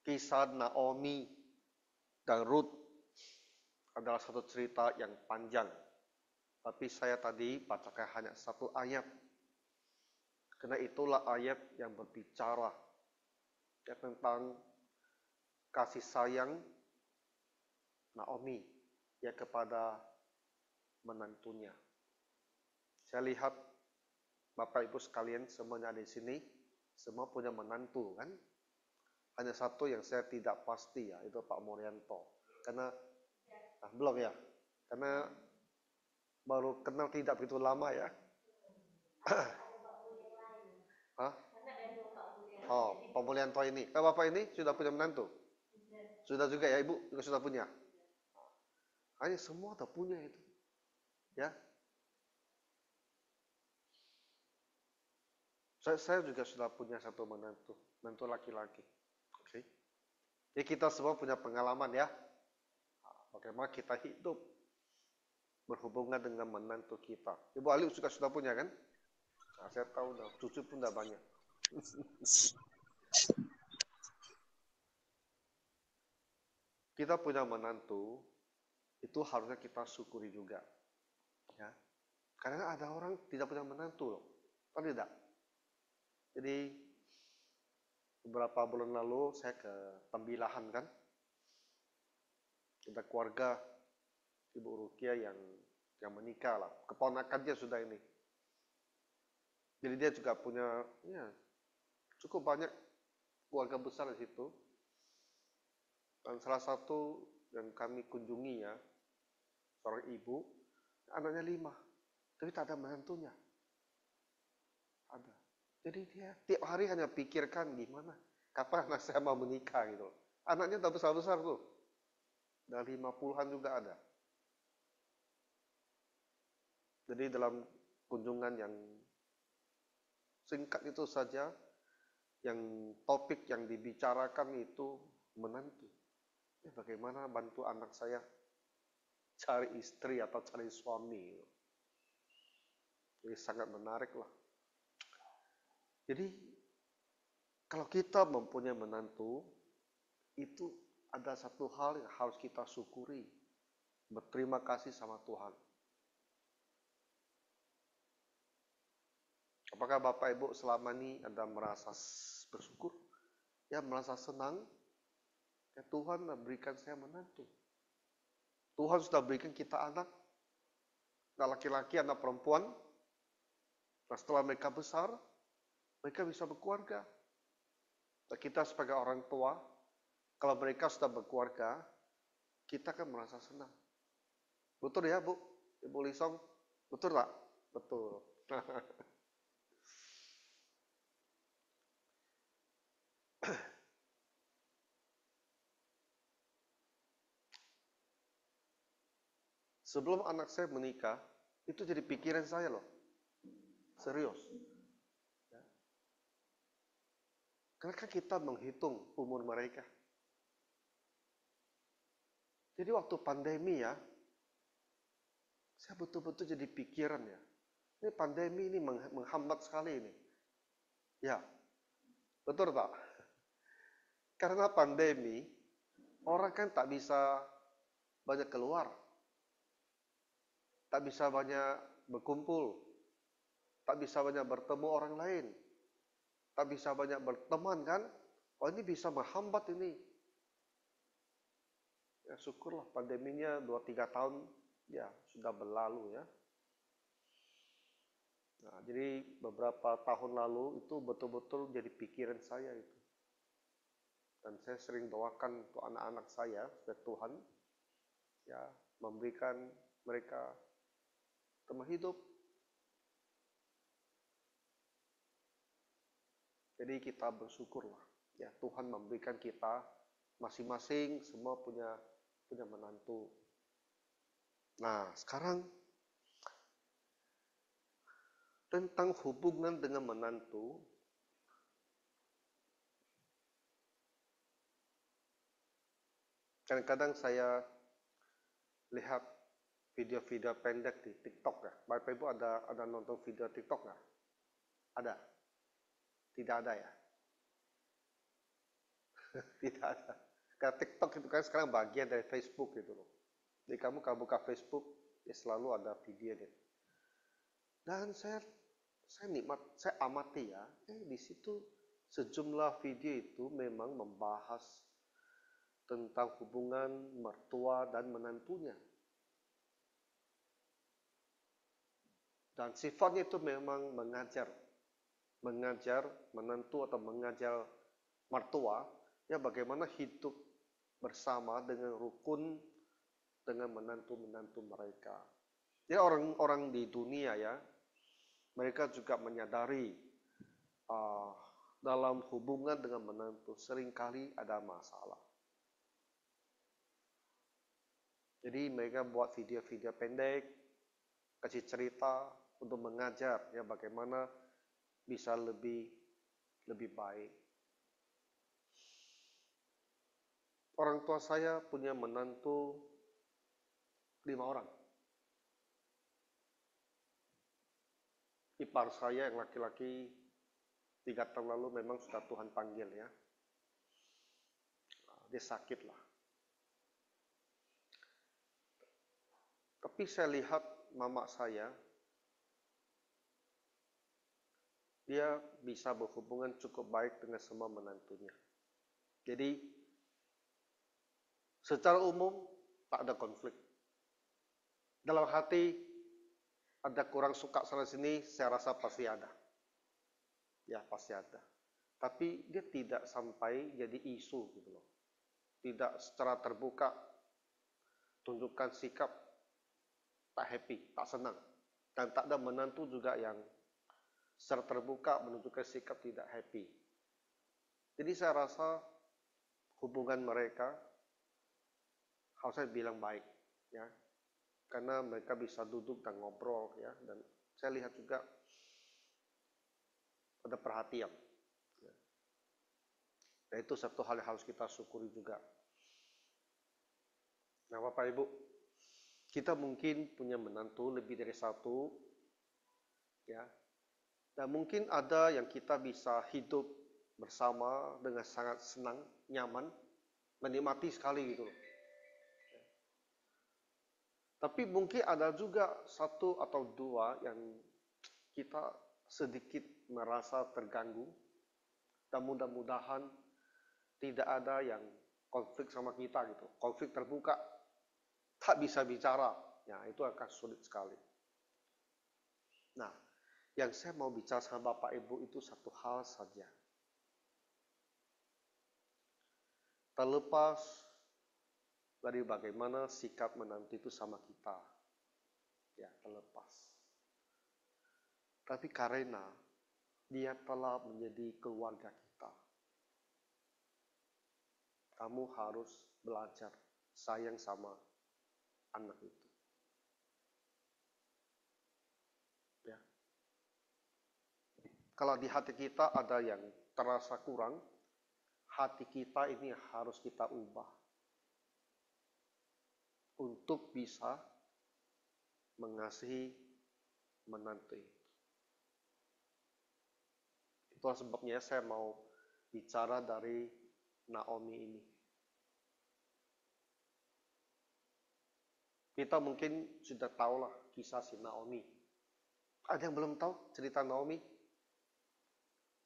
Kisah Naomi dan Ruth adalah satu cerita yang panjang. Tapi saya tadi bacakan hanya satu ayat. Karena itulah ayat yang berbicara tentang kasih sayang Naomi kepada menantunya. Saya lihat Bapak Ibu sekalian semuanya di sini semua punya menantu kan? Hanya satu yang saya tidak pasti ya, itu Pak Morianto. Karena belum ya. Karena baru kenal tidak begitu lama ya. Hah? Oh, Pak Mulyanto ini. Bapak ini sudah punya menantu? Sudah juga ya, Ibu juga sudah punya. Hanya semua udah punya itu. Ya. Saya juga sudah punya satu menantu laki-laki. Oke. Jadi kita semua punya pengalaman ya. Bagaimana kita hidup berhubungan dengan menantu kita. Ibu Ali juga sudah punya kan? Nah, saya tahu dah, cucu pun udah banyak. Kita punya menantu, itu harusnya kita syukuri juga. Ya. Karena ada orang tidak punya menantu loh. Kan tidak? Jadi beberapa bulan lalu saya ke Tembilahan kan. Ada keluarga Ibu Rukia yang menikah lah. Keponakan dia sudah ini. Jadi dia juga punya ya, cukup banyak keluarga besar di situ. Dan salah satu yang kami kunjungi ya, seorang ibu, anaknya 5, tapi tak ada menantunya. Ada. Jadi dia tiap hari hanya pikirkan gimana, kapan anak saya mau menikah gitu. Anaknya udah besar-besar tuh. Dari 50-an juga ada. Jadi dalam kunjungan yang singkat itu saja, yang topik yang dibicarakan itu menantu. Bagaimana bantu anak saya cari istri atau cari suami. Jadi sangat menarik lah. Jadi kalau kita mempunyai menantu, itu ada satu hal yang harus kita syukuri. Berterima kasih sama Tuhan. Apakah Bapak Ibu selama ini ada merasa bersyukur? Ya merasa senang? Ya Tuhan berikan saya menantu. Tuhan sudah berikan kita anak. Anak laki-laki, anak perempuan. Nah setelah mereka besar, mereka bisa berkeluarga. Nah, kita sebagai orang tua, kalau mereka sudah berkeluarga, kita kan merasa senang. Betul ya Bu? Ibu Lisong? Betul tak? Betul. Sebelum anak saya menikah, itu jadi pikiran saya loh. Serius. Ya. Karena kan kita menghitung umur mereka. Jadi waktu pandemi ya, saya betul-betul jadi pikiran ya. Ini pandemi ini menghambat sekali ini. Ya, betul tak? Karena pandemi, orang kan tak bisa banyak keluar. Tak bisa banyak berkumpul. Tak bisa banyak bertemu orang lain. Tak bisa banyak berteman kan. Oh ini bisa menghambat ini. Ya syukurlah pandeminya 2-3 tahun ya sudah berlalu ya. Nah, jadi beberapa tahun lalu itu betul-betul jadi pikiran saya itu. Dan saya sering doakan untuk anak-anak saya supaya Tuhan ya memberikan mereka teman hidup. Jadi kita bersyukurlah ya Tuhan memberikan kita masing-masing semua punya menantu. Nah, sekarang tentang hubungan dengan menantu, kadang-kadang saya lihat video-video pendek di TikTok ya. Bapak Ibu ada nonton video TikTok nggak? Ada? Tidak ada ya? Tidak ada. Karena TikTok itu kan sekarang bagian dari Facebook gitu loh. Jadi kamu kalau buka Facebook, ya selalu ada videonya. Dan saya nikmat, saya amati ya, di situ sejumlah video itu memang membahas tentang hubungan mertua dan menantunya. Dan sifatnya itu memang mengajar menantu atau mengajar mertua, ya bagaimana hidup bersama dengan rukun dengan menantu-menantu mereka. Ya orang-orang di dunia ya, mereka juga menyadari dalam hubungan dengan menantu seringkali ada masalah. Jadi mereka buat video-video pendek, kasih cerita untuk mengajar ya bagaimana bisa lebih baik. Orang tua saya punya menantu 5 orang. Ipar saya yang laki-laki 3 tahun lalu memang sudah Tuhan panggil ya. Dia sakit lah. Tapi saya lihat mama saya, dia bisa berhubungan cukup baik dengan semua menantunya. Jadi secara umum tak ada konflik. Dalam hati ada kurang suka sana sini, saya rasa pasti ada. Ya pasti ada. Tapi dia tidak sampai jadi isu gitu loh. Tidak secara terbuka tunjukkan sikap tak happy, tak senang. Dan tak ada menantu juga yang secara terbuka menunjukkan sikap tidak happy. Jadi saya rasa hubungan mereka harusnya bilang baik, ya, karena mereka bisa duduk dan ngobrol, ya, dan saya lihat juga ada perhatian. Ya. Nah itu satu hal yang harus kita syukuri juga. Nah Bapak Ibu, kita mungkin punya menantu lebih dari satu, ya, dan mungkin ada yang kita bisa hidup bersama dengan sangat senang, nyaman, menikmati sekali gitu loh. Tapi mungkin ada juga satu atau dua yang kita sedikit merasa terganggu dan mudah-mudahan tidak ada yang konflik sama kita gitu. Konflik terbuka, tak bisa bicara, ya itu akan sulit sekali. Nah, yang saya mau bicara sama Bapak Ibu itu satu hal saja. Terlepas dari bagaimana sikap menantu itu sama kita, ya terlepas. Tapi karena dia telah menjadi keluarga kita, kamu harus belajar sayang sama anak itu. Ya. Kalau di hati kita ada yang terasa kurang, hati kita ini harus kita ubah untuk bisa mengasihi menantu itu. Itulah sebabnya saya mau bicara dari Naomi ini. Kita mungkin sudah tahu lah kisah si Naomi. Ada yang belum tahu cerita Naomi?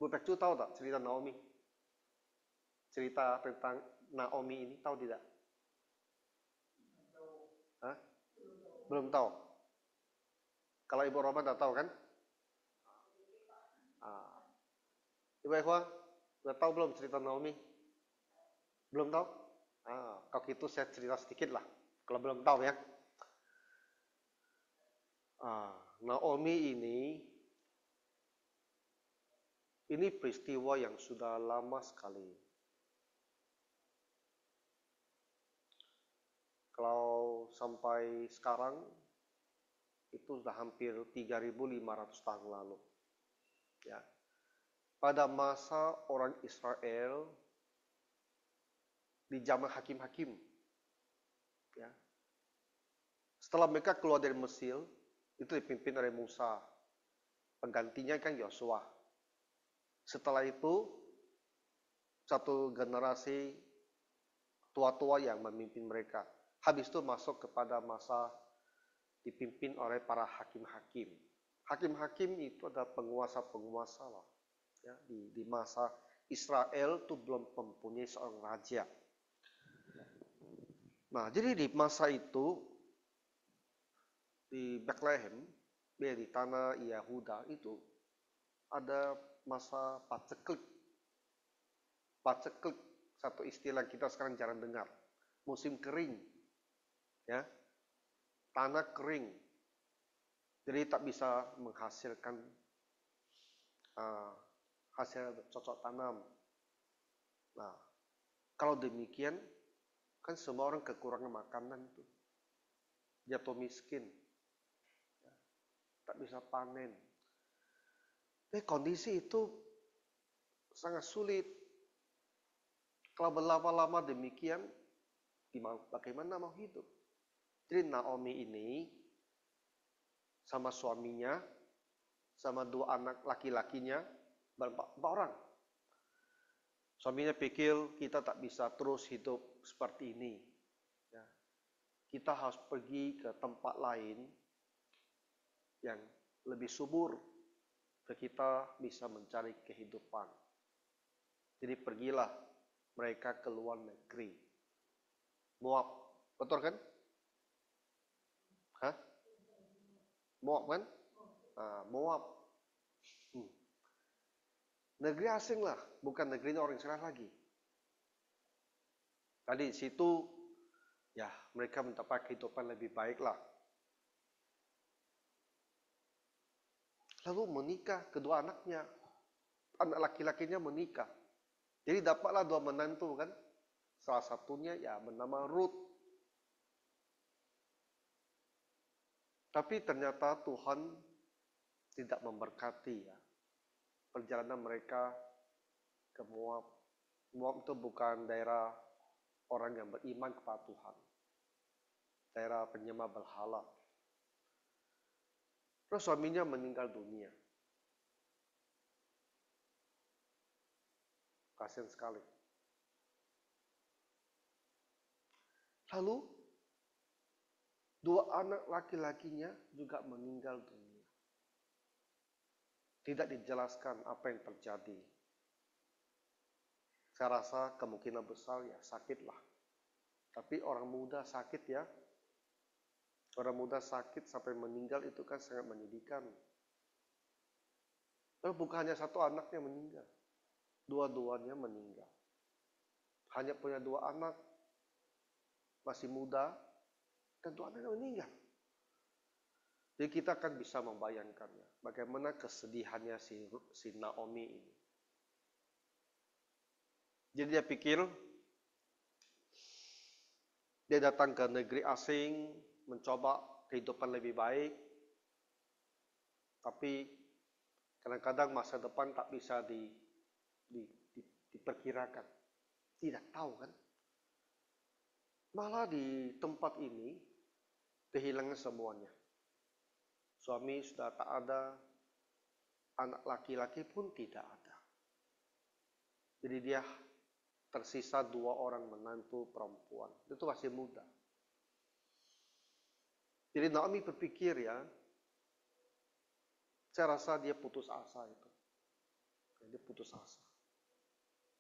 Bu Pekcu tahu tak cerita Naomi? Cerita tentang Naomi ini tahu tidak? Hah? Belum tahu. Kalau Ibu Roma tidak tahu kan? Ibu Eva, udah tahu belum cerita Naomi? Belum tahu? Kalau gitu saya cerita sedikit lah. Kalau belum tahu ya. Naomi ini peristiwa yang sudah lama sekali. Kalau sampai sekarang itu sudah hampir 3.500 tahun lalu. Ya. Pada masa orang Israel di zaman hakim-hakim. Ya. Setelah mereka keluar dari Mesir, itu dipimpin oleh Musa. Penggantinya kan Yosua. Setelah itu satu generasi tua-tua yang memimpin mereka. Habis itu masuk kepada masa dipimpin oleh para hakim-hakim. Hakim-hakim itu adalah penguasa-penguasa lah. Ya, di masa Israel itu belum mempunyai seorang raja. Nah, jadi di masa itu di Bethlehem, di tanah Yehuda itu ada masa paceklik. Paceklik, satu istilah kita sekarang jarang dengar. Musim kering, ya, tanah kering, jadi tak bisa menghasilkan hasil cocok tanam. Nah, kalau demikian, kan semua orang kekurangan makanan itu, jatuh miskin, ya, tak bisa panen. Jadi kondisi itu sangat sulit. Kalau berlama-lama demikian, bagaimana mau hidup? Jadi Naomi ini sama suaminya, sama dua anak laki-lakinya, berempat orang. Suaminya pikir kita tak bisa terus hidup seperti ini. Ya. Kita harus pergi ke tempat lain yang lebih subur, kita bisa mencari kehidupan. Jadi pergilah mereka ke luar negeri. Moab, betul kan? Hah? Moab kan? Moab. Negeri asing lah, bukan negerinya orang Israel lagi. Tadi di situ, ya mereka mendapat kehidupan lebih baik lah. Lalu menikah kedua anaknya, anak laki-lakinya menikah. Jadi dapatlah dua menantu kan. Salah satunya ya bernama Ruth. Tapi ternyata Tuhan tidak memberkati ya perjalanan mereka ke Moab. Moab itu bukan daerah orang yang beriman kepada Tuhan. Daerah penyembah berhala. Terus suaminya meninggal dunia. Kasihan sekali. Lalu dua anak laki-lakinya juga meninggal dunia. Tidak dijelaskan apa yang terjadi. Saya rasa kemungkinan besar ya sakitlah. Tapi orang muda sakit ya. Orang muda sakit sampai meninggal itu kan sangat menyedihkan. Lalu bukan hanya satu anaknya meninggal. Dua-duanya meninggal. Hanya punya dua anak. Masih muda. Dan dua anaknya meninggal. Jadi kita kan bisa membayangkannya. Bagaimana kesedihannya si Naomi ini. Jadi dia pikir. Dia datang ke negeri asing. Mencoba kehidupan lebih baik. Tapi kadang-kadang masa depan tak bisa diperkirakan. Tidak tahu kan. Malah di tempat ini kehilangan semuanya. Suami sudah tak ada. Anak laki-laki pun tidak ada. Jadi dia tersisa dua orang menantu perempuan. Itu masih muda. Jadi Naomi berpikir ya, saya rasa dia putus asa itu. Dia putus asa.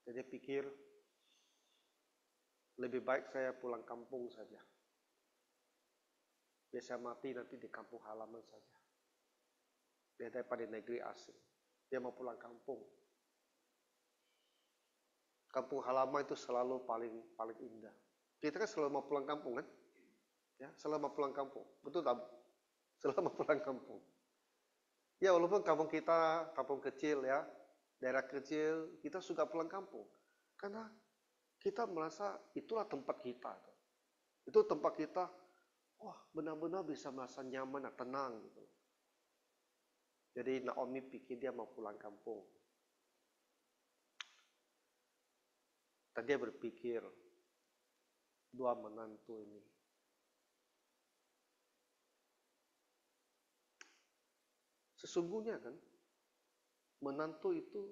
Jadi dia pikir, lebih baik saya pulang kampung saja. Biar saya mati nanti di kampung halaman saja. Dia daripada negeri asing. Dia mau pulang kampung. Kampung halaman itu selalu paling indah. Kita kan selalu mau pulang kampung kan? Ya, selalu mau pulang kampung. Betul tak? Selalu mau pulang kampung. Ya, walaupun kampung kita kampung kecil ya, daerah kecil, kita suka pulang kampung. Karena kita merasa itulah tempat kita. Itu tempat kita, wah benar-benar bisa merasa nyaman dan tenang gitu. Jadi Naomi pikir dia mau pulang kampung. Dan dia berpikir, dua menantu ini. Sesungguhnya kan, menantu itu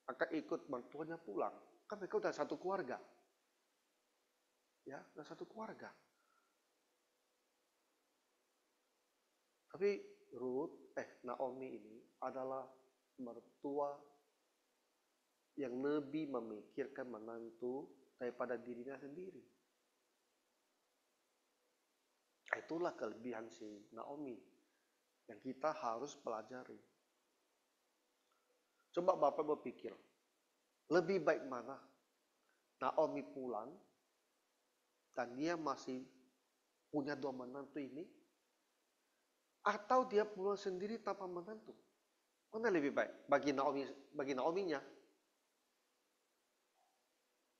akan ikut mertuanya pulang. Kan mereka udah satu keluarga. Ya, udah satu keluarga. Tapi Naomi ini adalah mertua yang lebih memikirkan menantu daripada dirinya sendiri. Itulah kelebihan si Naomi yang kita harus pelajari. Coba Bapak berpikir, lebih baik mana? Naomi pulang dan dia masih punya 2 menantu ini, atau dia pulang sendiri tanpa menantu? Mana lebih baik bagi Naominya?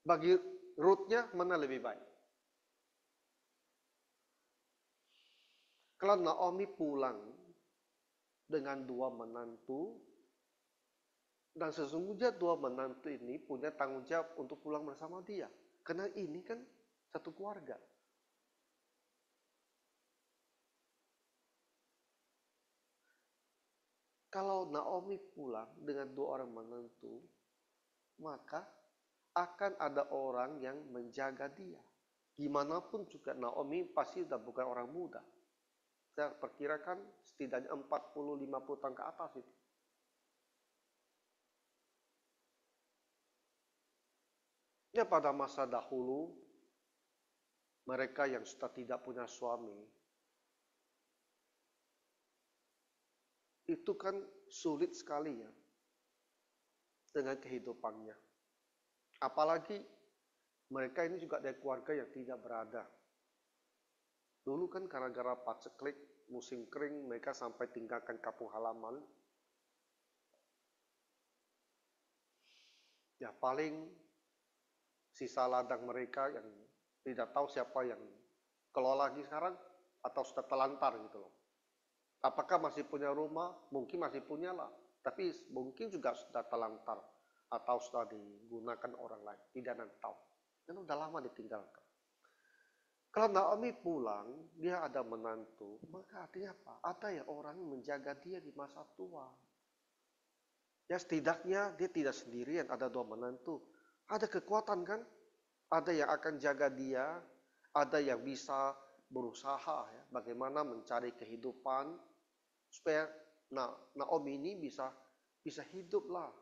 Bagi Ruthnya mana lebih baik? Kalau Naomi pulang dengan 2 menantu, dan sesungguhnya 2 menantu ini punya tanggung jawab untuk pulang bersama dia. Karena ini kan satu keluarga. Kalau Naomi pulang dengan 2 orang menantu, maka akan ada orang yang menjaga dia. Gimana pun juga Naomi pasti sudah bukan orang muda. Saya perkirakan setidaknya 40-50 tahun ke atas itu. Ya pada masa dahulu, mereka yang sudah tidak punya suami, itu kan sulit sekali ya dengan kehidupannya. Apalagi mereka ini juga dari keluarga yang tidak berada. Dulu kan gara-gara paceklik, musim kering, mereka sampai tinggalkan kampung halaman. Ya paling sisa ladang mereka yang tidak tahu siapa yang kelola lagi sekarang, atau sudah telantar gitu loh. Apakah masih punya rumah? Mungkin masih punya lah. Tapi mungkin juga sudah telantar atau sudah digunakan orang lain. Tidak ada yang tahu. Kan udah lama ditinggalkan. Kalau Naomi pulang, dia ada menantu, maka artinya apa? Ada ya orang yang menjaga dia di masa tua. Ya setidaknya dia tidak sendirian, ada 2 menantu. Ada kekuatan kan? Ada yang akan jaga dia, ada yang bisa berusaha ya, bagaimana mencari kehidupan supaya Naomi ini bisa hidup lah.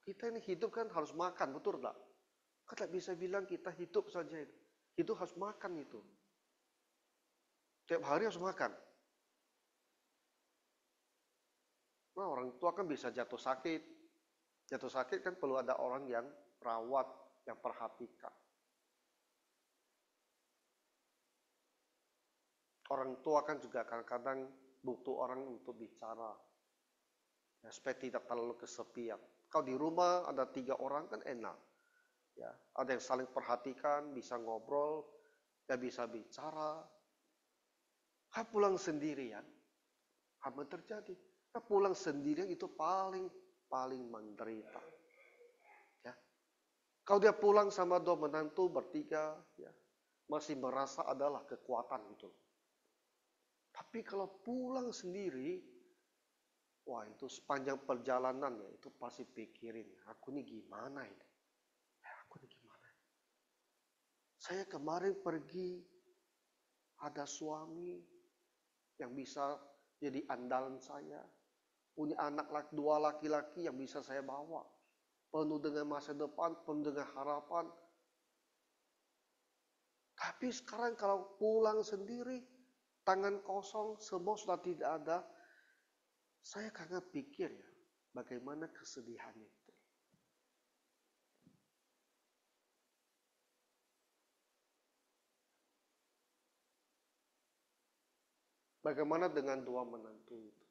Kita ini hidup kan harus makan, betul tak? Kan tak bisa bilang kita hidup saja. Hidup harus makan itu. Tiap hari harus makan. Nah orang tua kan bisa jatuh sakit. Jatuh sakit kan perlu ada orang yang rawat, yang perhatikan. Orang tua kan juga kadang-kadang butuh orang untuk bicara. Ya, supaya tidak terlalu kesepian. Kalau di rumah ada 3 orang kan enak. Ya, ada yang saling perhatikan, bisa ngobrol, ya bisa bicara. Pulang sendirian, apa terjadi? Pulang sendirian itu paling menderita. Ya. Kalau dia pulang sama 2 menantu bertiga, ya, masih merasa adalah kekuatan gitu. Tapi kalau pulang sendiri, wah itu sepanjang perjalanan ya, itu pasti pikirin, aku ini gimana ini? Aku ini gimana? Saya kemarin pergi, ada suami yang bisa jadi andalan saya, punya anak 2 laki-laki yang bisa saya bawa, penuh dengan masa depan, penuh dengan harapan. Tapi sekarang kalau pulang sendiri, tangan kosong, semua sudah tidak ada, saya kadang pikir ya, bagaimana kesedihannya itu. Bagaimana dengan 2 menantu itu?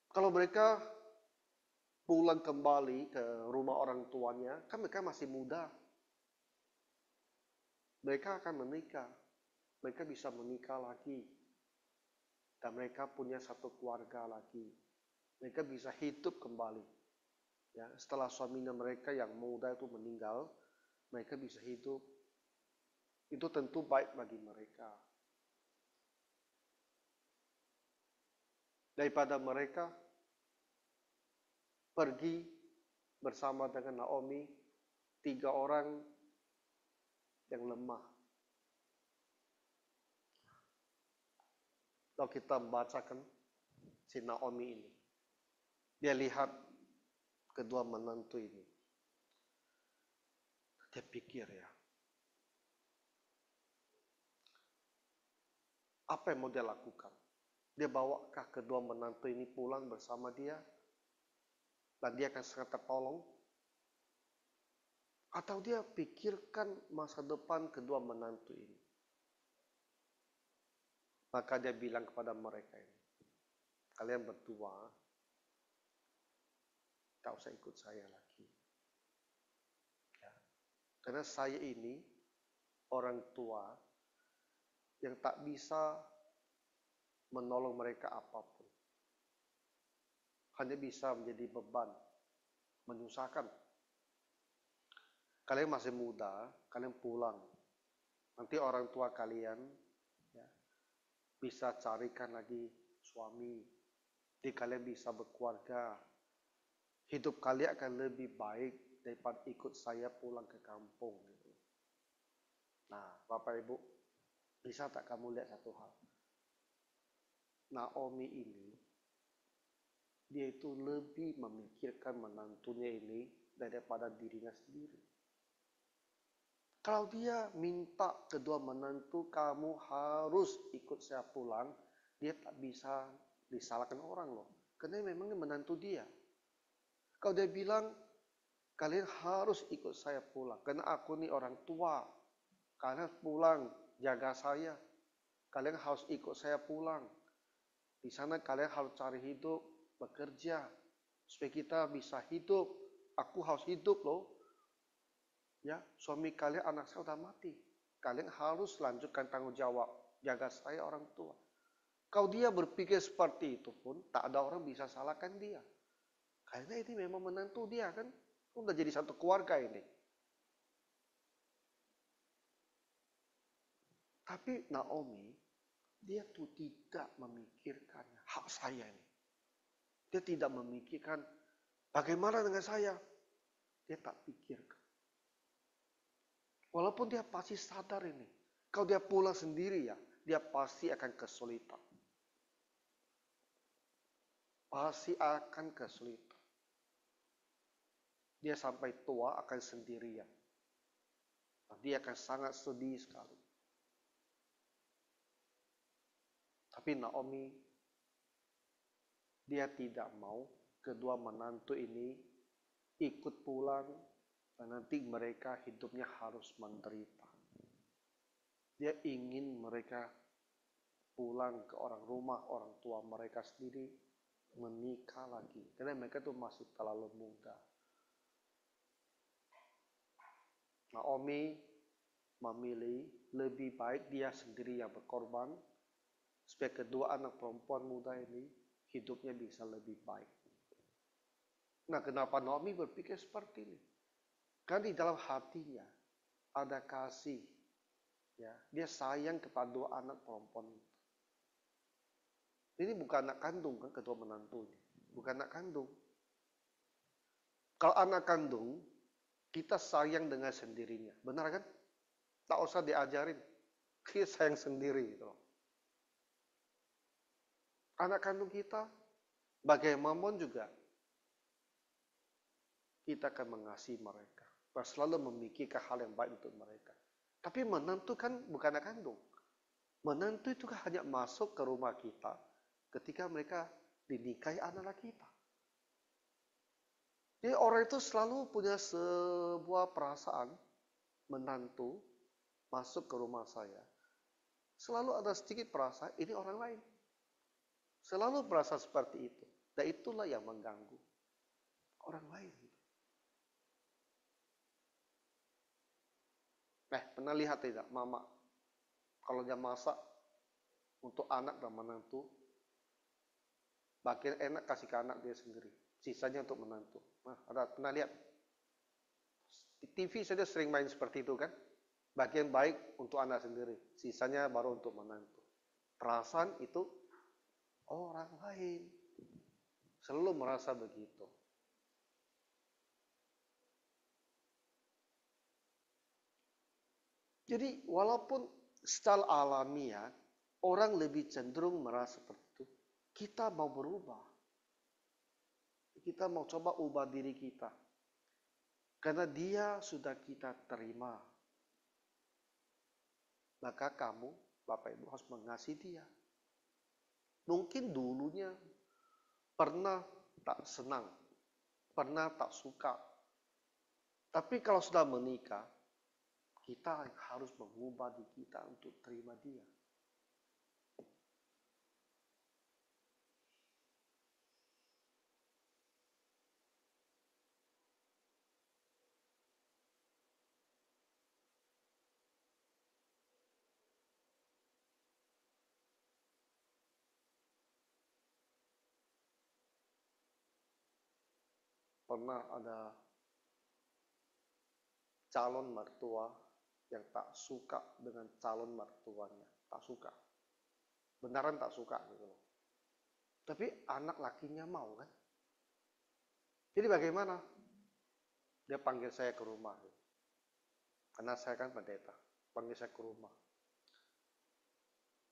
Kalau mereka pulang kembali ke rumah orang tuanya, kan mereka masih muda. Mereka akan menikah. Mereka bisa menikah lagi. Dan mereka punya satu keluarga lagi. Mereka bisa hidup kembali. Ya, setelah suaminya mereka yang muda itu meninggal, mereka bisa hidup. Itu tentu baik bagi mereka. daripada mereka pergi bersama dengan Naomi, 3 orang yang lemah. Kalau kita membacakan si Naomi ini, dia lihat kedua menantu ini. Dia pikir ya, apa yang mau dia lakukan? Dia bawakah kedua menantu ini pulang bersama dia? Dan dia akan sangat tertolong? Atau dia pikirkan masa depan kedua menantu ini? Maka dia bilang kepada mereka ini, kalian berdua tak usah ikut saya lagi. Ya. Karena saya ini orang tua yang tak bisa menolong mereka apapun. Hanya bisa menjadi beban, menyusahkan. Kalian masih muda, kalian pulang. Nanti orang tua kalian ya, bisa carikan lagi suami. Jadi kalian bisa berkeluarga. Hidup kalian akan lebih baik daripada ikut saya pulang ke kampung. Gitu. Nah, Bapak Ibu, bisa tak kamu lihat satu hal? Naomi ini, dia itu lebih memikirkan menantunya ini daripada dirinya sendiri. Kalau dia minta kedua menantu, kamu harus ikut saya pulang, dia tak bisa disalahkan orang loh. Karena memang menantu dia. Kalau dia bilang, kalian harus ikut saya pulang. Karena aku ini orang tua. Kalian pulang, jaga saya. Kalian harus ikut saya pulang. Di sana kalian harus cari hidup, bekerja. Supaya kita bisa hidup. Aku harus hidup loh. Ya, suami kalian, anak saya udah mati. Kalian harus lanjutkan tanggung jawab. Jaga saya orang tua. Kalau dia berpikir seperti itu pun, tak ada orang bisa salahkan dia. Karena ini memang menantu dia kan. Udah jadi satu keluarga ini. Tapi Naomi, dia tuh tidak memikirkan hak saya ini. Dia tidak memikirkan bagaimana dengan saya. Dia tak pikirkan. Walaupun dia pasti sadar ini. Kalau dia pulang sendiri ya, dia pasti akan kesulitan. Pasti akan kesulitan. Dia sampai tua akan sendirian. Dia akan sangat sedih sekali. Tapi Naomi, dia tidak mau kedua menantu ini ikut pulang dan nanti mereka hidupnya harus menderita. Dia ingin mereka pulang ke orang rumah, orang tua mereka sendiri, menikah lagi. Karena mereka itu masih terlalu muda. Naomi memilih lebih baik dia sendiri yang berkorban, supaya kedua anak perempuan muda ini hidupnya bisa lebih baik. Nah, kenapa Naomi berpikir seperti ini? Kan di dalam hatinya ada kasih. Ya, dia sayang kepada dua anak perempuan itu. Ini bukan anak kandung kan kedua menantunya. Bukan anak kandung. Kalau anak kandung, kita sayang dengan sendirinya. Benar kan? Tak usah diajarin. Kita sayang sendiri gitu loh. Anak kandung kita, bagaimanapun juga, kita akan mengasihi mereka. Dan selalu memikirkan hal yang baik untuk mereka. Tapi menantu kan bukan anak kandung. Menantu itu kan hanya masuk ke rumah kita ketika mereka dinikahi anak kita. Jadi orang itu selalu punya sebuah perasaan menantu masuk ke rumah saya. Selalu ada sedikit perasaan ini orang lain. Selalu merasa seperti itu. Dan itulah yang mengganggu orang lain. Pernah lihat tidak mama kalau dia masak untuk anak dan menantu, bagian enak kasih ke anak dia sendiri, sisanya untuk menantu. Nah, ada pernah lihat? Di TV saja sering main seperti itu kan? Bagian baik untuk anak sendiri, sisanya baru untuk menantu. Perasaan itu orang lain. Selalu merasa begitu. Jadi walaupun secara alamiah orang lebih cenderung merasa seperti itu, kita mau berubah. Kita mau coba ubah diri kita. Karena dia sudah kita terima. Maka kamu, Bapak Ibu, harus mengasihi dia. Mungkin dulunya pernah tak senang, pernah tak suka. Tapi kalau sudah menikah, kita harus mengubah diri kita untuk terima dia. Pernah ada calon mertua yang tak suka dengan calon mertuanya. Tak suka. Beneran tak suka gitu loh. Tapi anak lakinya mau kan. Jadi bagaimana? Dia panggil saya ke rumah. Karena saya kan pendeta. Panggil saya ke rumah.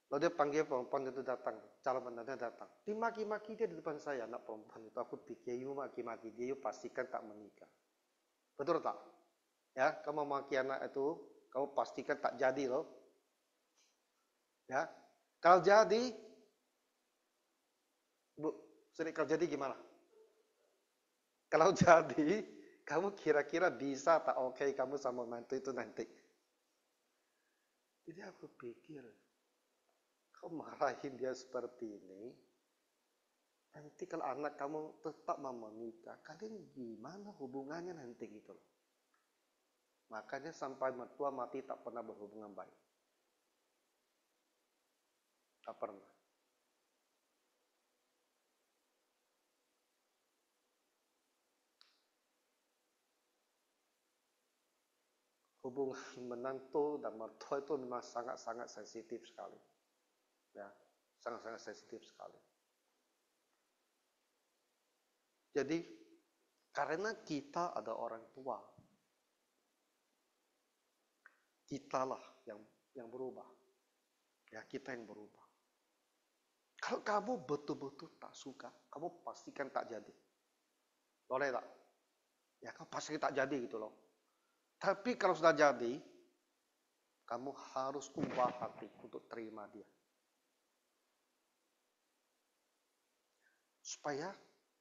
Lalu dia panggil perempuan itu datang. Calon menantunya datang. Dimaki-maki dia di depan saya. Anak perempuan itu. Aku pikir, you maki-maki dia. You pastikan tak menikah. Betul tak? Ya, kamu maki anak itu, kamu pastikan tak jadi loh. Ya, kalau jadi, Bu, sini kalau jadi gimana? Kalau jadi, kamu kira-kira bisa tak oke kamu sama mantu itu nanti? Jadi aku pikir, kau marahin dia seperti ini, nanti kalau anak kamu tetap mau menikah, kalian gimana hubungannya nanti gitu loh. Makanya sampai mertua mati tak pernah berhubungan baik. Tak pernah. Hubungan menantu dan mertua itu memang sangat-sangat sensitif sekali. Ya, sangat-sangat sensitif sekali. Jadi, karena kita ada orang tua, kitalah yang berubah. Ya, kita yang berubah. Kalau kamu betul-betul tak suka, kamu pastikan tak jadi. Boleh tak? Ya, kamu pasti tak jadi gitu loh. Tapi kalau sudah jadi, kamu harus ubah hati untuk terima dia. Supaya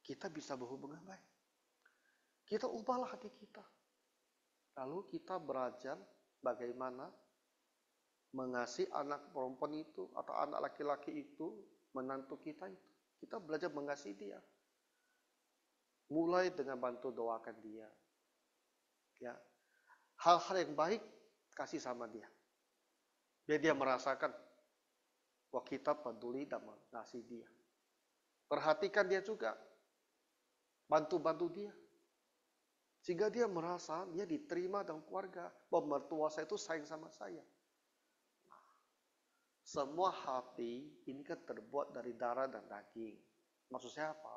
kita bisa berhubungan baik. Kita ubahlah hati kita. Lalu kita belajar bagaimana mengasihi anak perempuan itu atau anak laki-laki itu, menantu kita itu. Kita belajar mengasihi dia. Mulai dengan bantu doakan dia. Ya. Hal-hal yang baik kasih sama dia. Biar dia merasakan bahwa kita peduli dan mengasihi dia. Perhatikan dia juga. Bantu-bantu dia. Sehingga dia merasa dia diterima dalam keluarga. Bahwa mertua saya itu sayang sama saya. Semua hati ini kan terbuat dari darah dan daging. Maksud saya apa?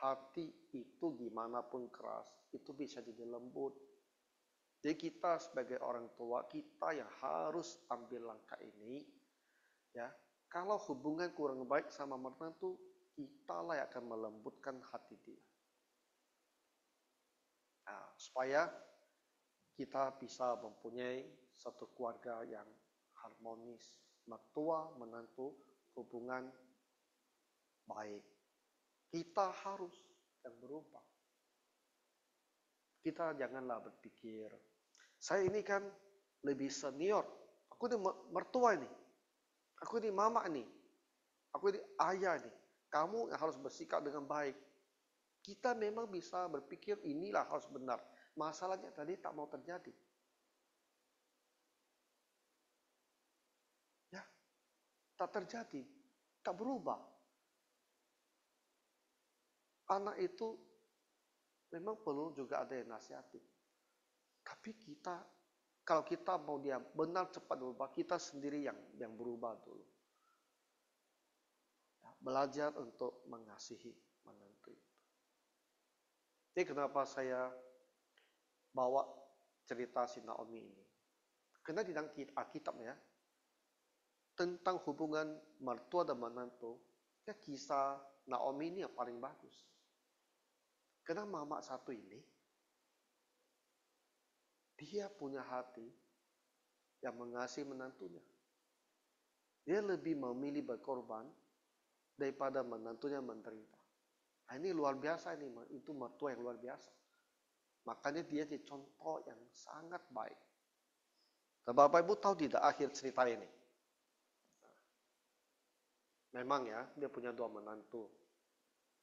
Hati itu gimana pun keras, itu bisa jadi lembut. Jadi kita sebagai orang tua, kita yang harus ambil langkah ini. Ya, kalau hubungan kurang baik sama menantu, kita lah yang akan melembutkan hati dia. Nah, supaya kita bisa mempunyai satu keluarga yang harmonis. Mertua, menantu, hubungan baik. Kita harus yang berubah. Kita janganlah berpikir, saya ini kan lebih senior. Aku ini mertua ini. Aku ini mama ini. Aku ini ayah ini. Kamu yang harus bersikap dengan baik. Kita memang bisa berpikir inilah harus benar. Masalahnya tadi tak mau terjadi. Ya, tak terjadi. Tak berubah. Anak itu memang perlu juga ada yang nasihati. Tapi kita, kalau kita mau dia benar cepat berubah, kita sendiri yang berubah dulu. belajar untuk mengasihi menantu itu. Jadi kenapa saya bawa cerita si Naomi ini? Karena di dalam Alkitab ya, tentang hubungan mertua dan menantu, ya kisah Naomi ini yang paling bagus. Karena mama satu ini, dia punya hati yang mengasihi menantunya. Dia lebih memilih berkorban daripada menantunya menderita. Nah, ini luar biasa ini, itu mertua yang luar biasa. Makanya dia jadi contoh yang sangat baik. Dan Bapak Ibu tahu tidak akhir cerita ini? Memang ya, dia punya dua menantu.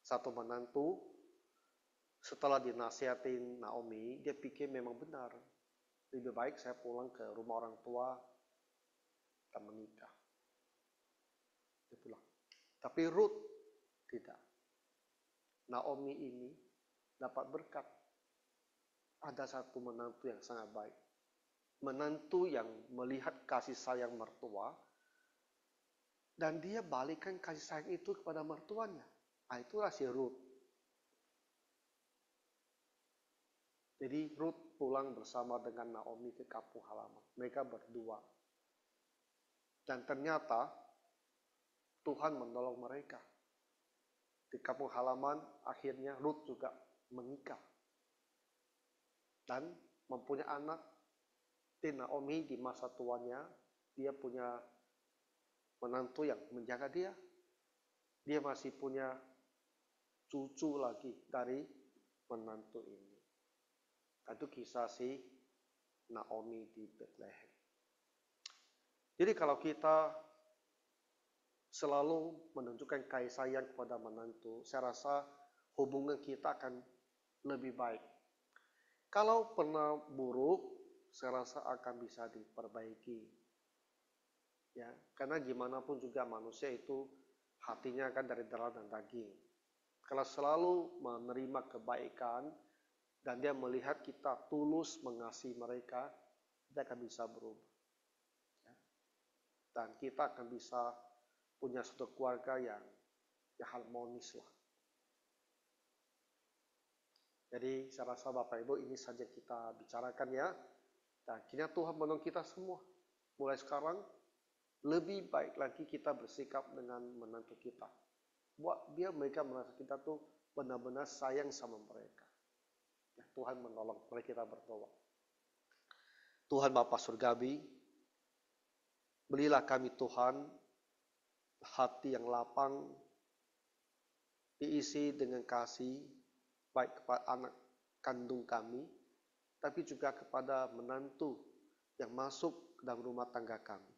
Satu menantu, setelah dinasihatin Naomi, dia pikir memang benar. Lebih baik saya pulang ke rumah orang tua dan menikah. Dia pulang. Tapi Ruth tidak. Naomi ini dapat berkat. Ada satu menantu yang sangat baik. Menantu yang melihat kasih sayang mertua, dan dia balikkan kasih sayang itu kepada mertuanya. Nah, itulah si Ruth. Jadi Ruth pulang bersama dengan Naomi ke kampung halaman. Mereka berdua. Dan ternyata Tuhan menolong mereka. Di kampung halaman akhirnya Ruth juga menikah. Dan mempunyai anak. Di Naomi di masa tuanya, dia punya menantu yang menjaga dia. Dia masih punya cucu lagi dari menantu ini. Itu kisah si Naomi di Bethlehem. Jadi kalau kita selalu menunjukkan kasih sayang kepada menantu, saya rasa hubungan kita akan lebih baik. Kalau pernah buruk, saya rasa akan bisa diperbaiki. Ya, karena gimana pun juga manusia itu hatinya kan dari darah dan daging. Kalau selalu menerima kebaikan dan dia melihat kita tulus mengasihi mereka, dia akan bisa berubah. Ya. Dan kita akan bisa punya suatu keluarga yang harmonis lah. Jadi saya rasa Bapak Ibu ini saja kita bicarakan ya. Dan kiranya Tuhan menolong kita semua. Mulai sekarang lebih baik lagi kita bersikap dengan menantu kita. Biar mereka merasa kita tuh benar-benar sayang sama mereka. Ya, Tuhan menolong. Mari kita berdoa. Tuhan Bapa Surgawi, berilah kami Tuhan hati yang lapang, diisi dengan kasih, baik kepada anak kandung kami, tapi juga kepada menantu yang masuk ke dalam rumah tangga kami.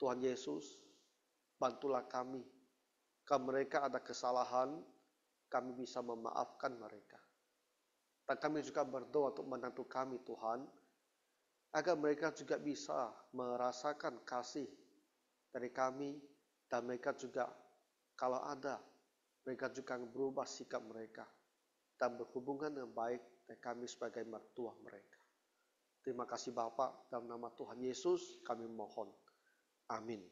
Tuhan Yesus, bantulah kami. Kalau mereka ada kesalahan, kami bisa memaafkan mereka. Dan kami juga berdoa untuk menantu kami Tuhan, agar mereka juga bisa merasakan kasih dari kami, dan mereka juga kalau ada, mereka juga berubah sikap mereka dan berhubungan dengan baik dengan kami sebagai mertua mereka. Terima kasih Bapa, dalam nama Tuhan Yesus kami mohon. Amin.